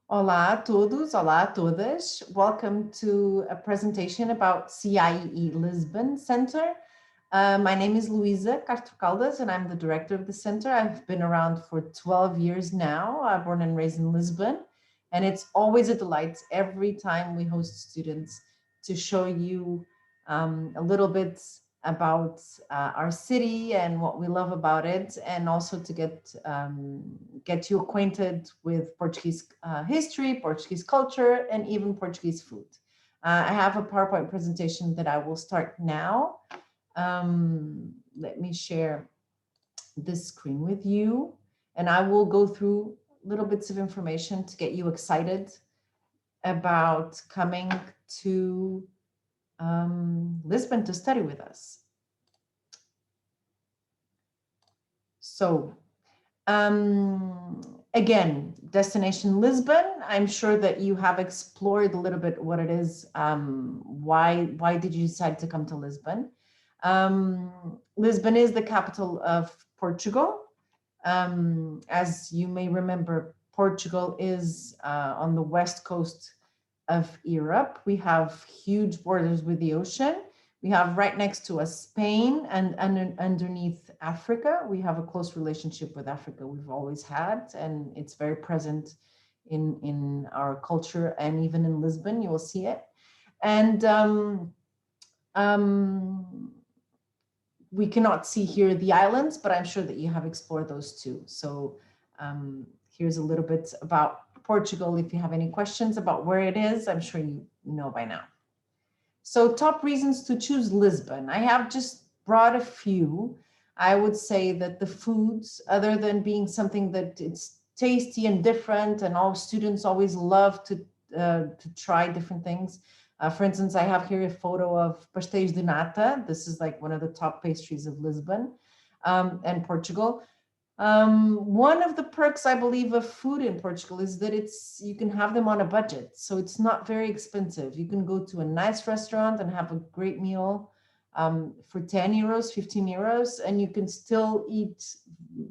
Olá a todos, olá a todas. Welcome to a presentation about CIEE Lisbon Center. My name is Luisa Castro Caldas and I'm the director of the center. I've been around for 12 years now. I'm born and raised in Lisbon, and it's always a delight every time we host students to show you a little bit about our city and what we love about it, and also to get you acquainted with Portuguese history, Portuguese culture, and even Portuguese food. I have a PowerPoint presentation that I will start now. Let me share this screen with you, and I will go through little bits of information to get you excited about coming to Lisbon to study with us. So again, destination Lisbon. I'm sure that you have explored a little bit what it is. Why did you decide to come to Lisbon? Lisbon is the capital of Portugal. As you may remember, Portugal is on the west coast of Europe. We have huge borders with the ocean. We have right next to us Spain, and underneath Africa. We have a close relationship with Africa. We've always had, and it's very present in our culture, and even in Lisbon, you will see it. And we cannot see here the islands, but I'm sure that you have explored those too. So here's a little bit about Portugal. If you have any questions about where it is, I'm sure you know by now. So top reasons to choose Lisbon. I have just brought a few. I would say that the foods, other than being something that it's tasty and different, and all students always love to try different things. For instance, I have here a photo of pastéis de nata. This is like one of the top pastries of Lisbon and Portugal. One of the perks, I believe, of food in Portugal is that you can have them on a budget. So it's not very expensive. You can go to a nice restaurant and have a great meal for 10 euros, 15 euros, and you can still eat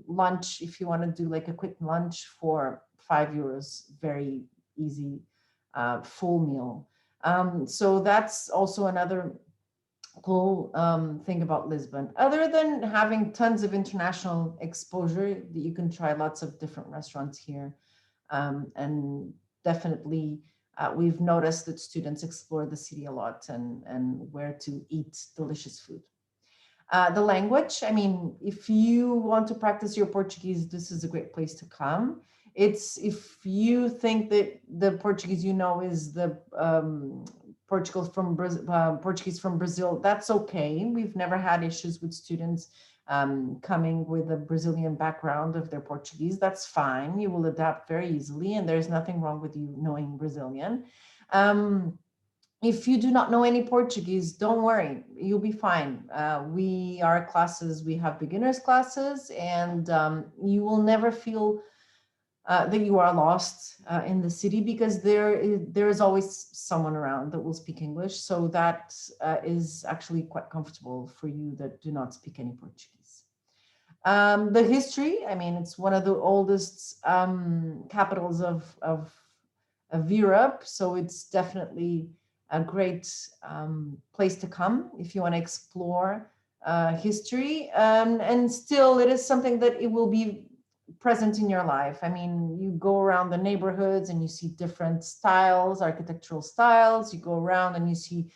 lunch if you want to do like a quick lunch for 5 euros, very easy, full meal. So that's also another cool thing about Lisbon. Other than having tons of international exposure, you can try lots of different restaurants here. And definitely we've noticed that students explore the city a lot and where to eat delicious food. The language, I mean, if you want to practice your Portuguese, this is a great place to come. If you think that the Portuguese you know is the Portuguese from Brazil, that's okay. We've never had issues with students coming with a Brazilian background of their Portuguese. That's fine. You will adapt very easily, and there's nothing wrong with you knowing Brazilian. If you do not know any Portuguese, don't worry, you'll be fine. We have beginners classes, and you will never feel that you are lost in the city, because there is always someone around that will speak English. So that is actually quite comfortable for you that do not speak any Portuguese. The history, I mean, it's one of the oldest capitals of Europe. So it's definitely a great place to come if you want to explore history. And still, it is something that it will be present in your life. I mean, you go around the neighborhoods and you see different styles, architectural styles. You go around and you see,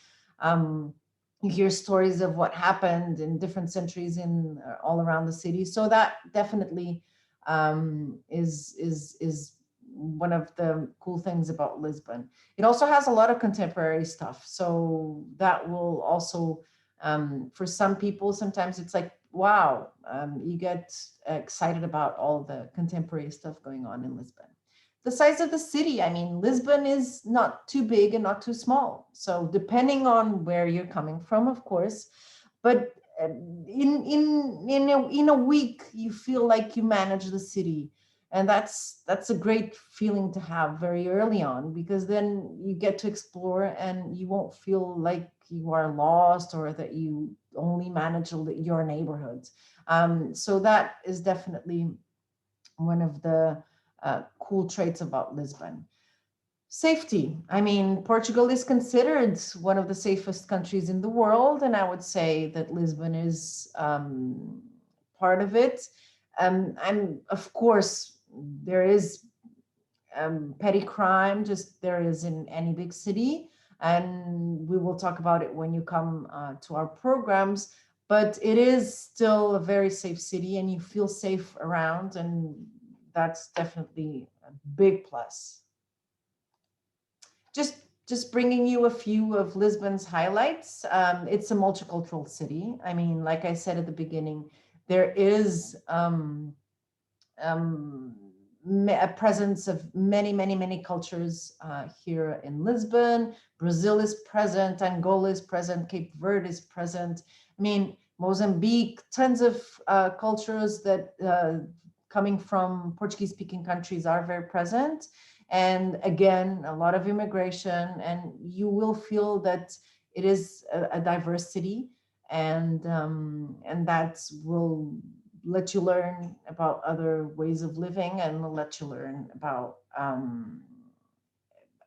you hear stories of what happened in different centuries in all around the city. So that definitely is one of the cool things about Lisbon. It also has a lot of contemporary stuff. So that will also, for some people, sometimes it's like, wow, you get excited about all the contemporary stuff going on in Lisbon. The size of the city, I mean, Lisbon is not too big and not too small. So depending on where you're coming from, of course, but in a week, you feel like you manage the city. And that's a great feeling to have very early on, because then you get to explore and you won't feel like you are lost or that you only manage your neighborhoods. So that is definitely one of the cool traits about Lisbon. Safety. I mean, Portugal is considered one of the safest countries in the world, and I would say that Lisbon is part of it. And of course, there is petty crime, just there is in any big city, and we will talk about it when you come to our programs. But it is still a very safe city, and you feel safe around, and that's definitely a big plus. Just just bringing you a few of Lisbon's highlights. It's a multicultural city. I mean, like I said at the beginning, there is um, a presence of many cultures here in Lisbon. Brazil is present, Angola is present, Cape Verde is present. I mean, Mozambique, tons of cultures that coming from Portuguese-speaking countries are very present. And again, a lot of immigration, and you will feel that it is a diverse city, and that will let you learn about other ways of living and will let you learn about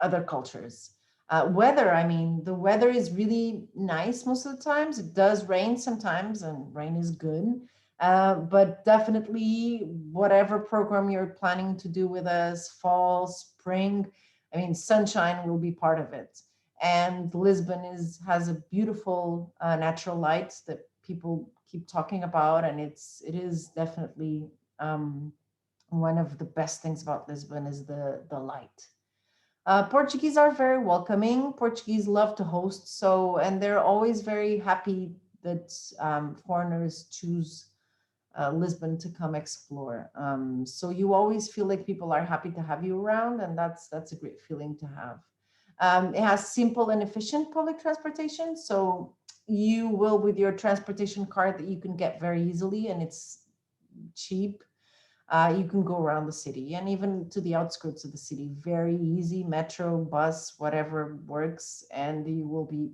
other cultures. Weather, I mean, the weather is really nice most of the times. It does rain sometimes, and rain is good. But definitely, whatever program you're planning to do with us, fall, spring, I mean, sunshine will be part of it. And Lisbon has a beautiful natural light that people keep talking about, and it is definitely one of the best things about Lisbon is the light. Portuguese are very welcoming. Portuguese love to host, so and they're always very happy that foreigners choose Lisbon to come explore. So you always feel like people are happy to have you around, and that's a great feeling to have. It has simple and efficient public transportation, so you will, with your transportation card that you can get very easily, and it's cheap, you can go around the city and even to the outskirts of the city. Very easy, metro, bus, whatever works, and you will be,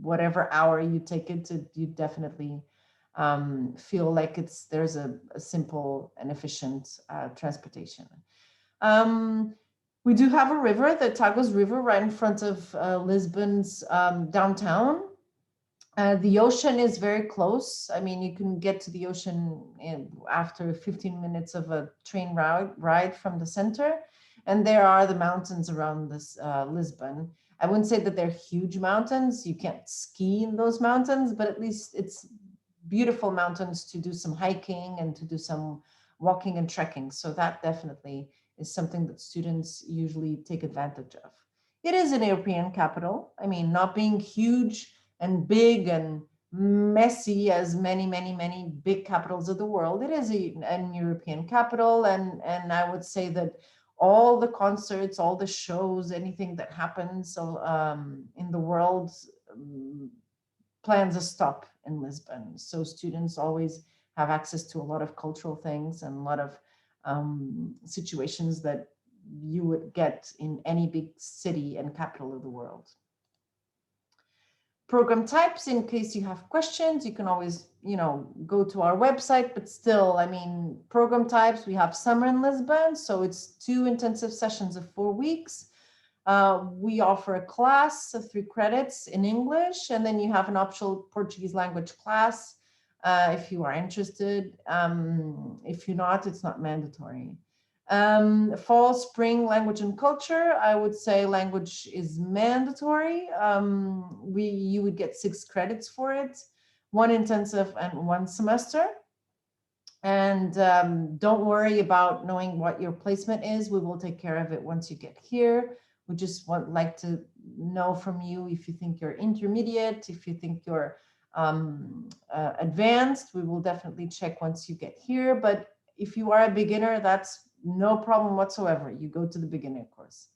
whatever hour you take it to, you definitely feel like there's a simple and efficient transportation. We do have a river, the Tagus River, right in front of Lisbon's downtown. The ocean is very close. I mean, you can get to the ocean after 15 minutes of a train ride from the center. And there are the mountains around this Lisbon. I wouldn't say that they're huge mountains. You can't ski in those mountains, but at least it's beautiful mountains to do some hiking and to do some walking and trekking. So that definitely is something that students usually take advantage of. It is an European capital. I mean, not being huge and big and messy as many big capitals of the world. It is an European capital, and I would say that all the concerts, all the shows, anything that happens in the world plans a stop in Lisbon. So students always have access to a lot of cultural things and a lot of situations that you would get in any big city and capital of the world. Program types, in case you have questions, you can always, go to our website, but still, I mean, program types, we have summer in Lisbon, so it's 2 intensive sessions of 4 weeks. We offer a class of 3 credits in English, and then you have an optional Portuguese language class if you are interested. If you're not, it's not mandatory. Fall, spring, language and culture, I would say language is mandatory. You would get 6 credits for it, 1 intensive and 1 semester. And don't worry about knowing what your placement is. We will take care of it once you get here. We just like to know from you if you think you're intermediate, if you think you're advanced. We will definitely check once you get here. But if you are a beginner, that's no problem whatsoever. You go to the beginner course.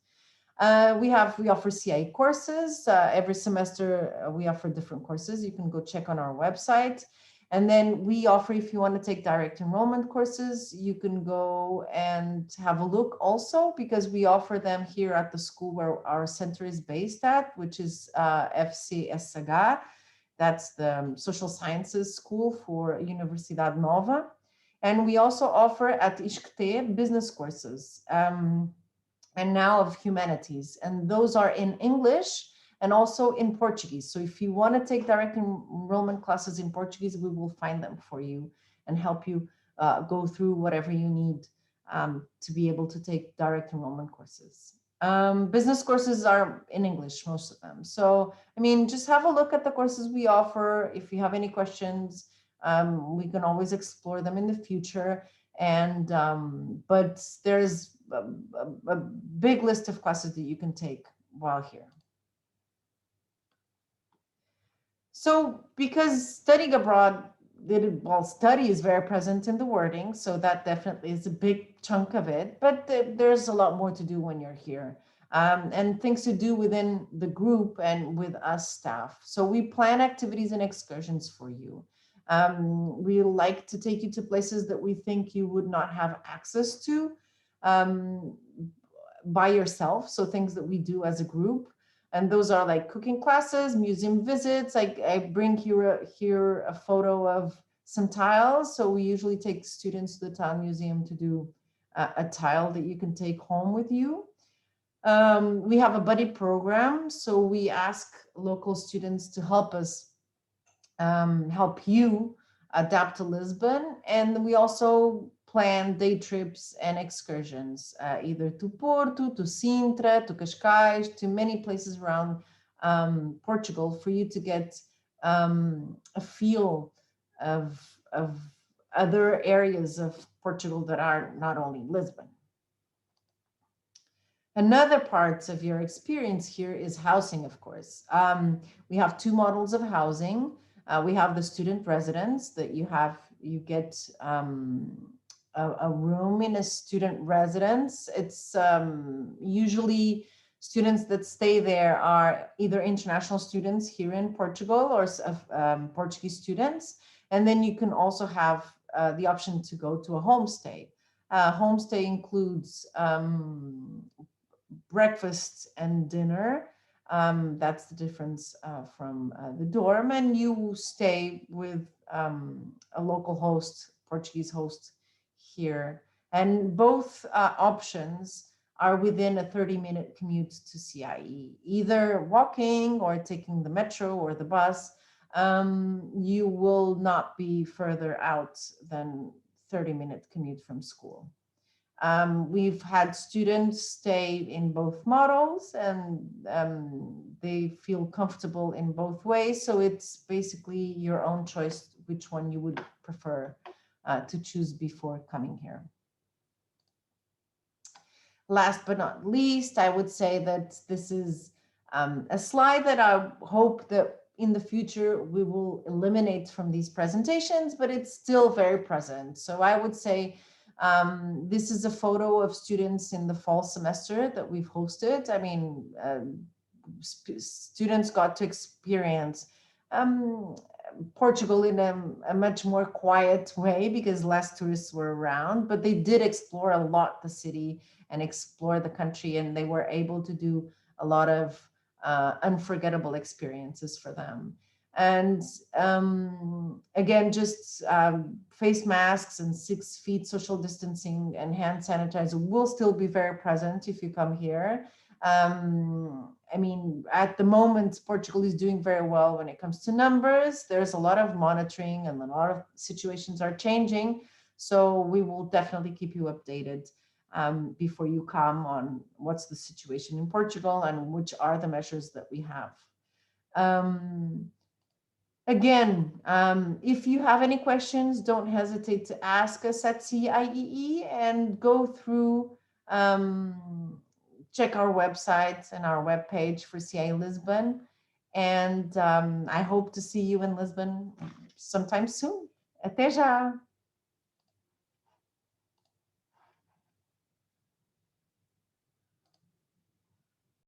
We offer CIEE courses. Every semester we offer different courses. You can go check on our website. And then we offer, if you want to take direct enrollment courses, you can go and have a look also, because we offer them here at the school where our center is based at, which is FCSH. That's the Social Sciences School for Universidade Nova. And we also offer at ISCTE business courses. and now of humanities. And those are in English and also in Portuguese. So if you want to take direct enrollment classes in Portuguese, we will find them for you and help you go through whatever you need to be able to take direct enrollment courses. Business courses are in English, most of them. So, I mean, just have a look at the courses we offer. If you have any questions, we can always explore them in the future. And, but there's a big list of classes that you can take while here. So because studying abroad, well, study is very present in the wording, so that definitely is a big chunk of it, but there's a lot more to do when you're here. And things to do within the group and with us staff. So we plan activities and excursions for you. We like to take you to places that we think you would not have access to by yourself. So things that we do as a group. And those are like cooking classes, museum visits. I bring here a photo of some tiles. So we usually take students to the tile museum to do a tile that you can take home with you. We have a buddy program. So we ask local students to help us, help you adapt to Lisbon. And we also plan day trips and excursions, either to Porto, to Sintra, to Cascais, to many places around Portugal for you to get a feel of other areas of Portugal that are not only Lisbon. Another part of your experience here is housing, of course. We have two models of housing. We have the student residence that you get a room in a student residence. It's usually students that stay there are either international students here in Portugal or Portuguese students. And then you can also have the option to go to a homestay. Homestay includes breakfast and dinner. That's the difference from the dorm, and you stay with a local host, Portuguese host here. And both options are within a 30-minute commute to CIE, either walking or taking the metro or the bus. You will not be further out than 30-minute commute from school. We've had students stay in both models and they feel comfortable in both ways. So it's basically your own choice which one you would prefer to choose before coming here. Last but not least, I would say that this is a slide that I hope that in the future we will eliminate from these presentations, but it's still very present. So I would say this is a photo of students in the fall semester that we've hosted. I mean, students got to experience Portugal in a much more quiet way because less tourists were around, but they did explore a lot the city and explore the country, and they were able to do a lot of unforgettable experiences for them. And again, just face masks and 6 feet social distancing and hand sanitizer will still be very present if you come here. I mean, at the moment, Portugal is doing very well when it comes to numbers. There's a lot of monitoring and a lot of situations are changing. So we will definitely keep you updated before you come on what's the situation in Portugal and which are the measures that we have. Again, if you have any questions, don't hesitate to ask us at CIEE and go through, check our website and our webpage for CIEE Lisbon. And I hope to see you in Lisbon sometime soon. Até já!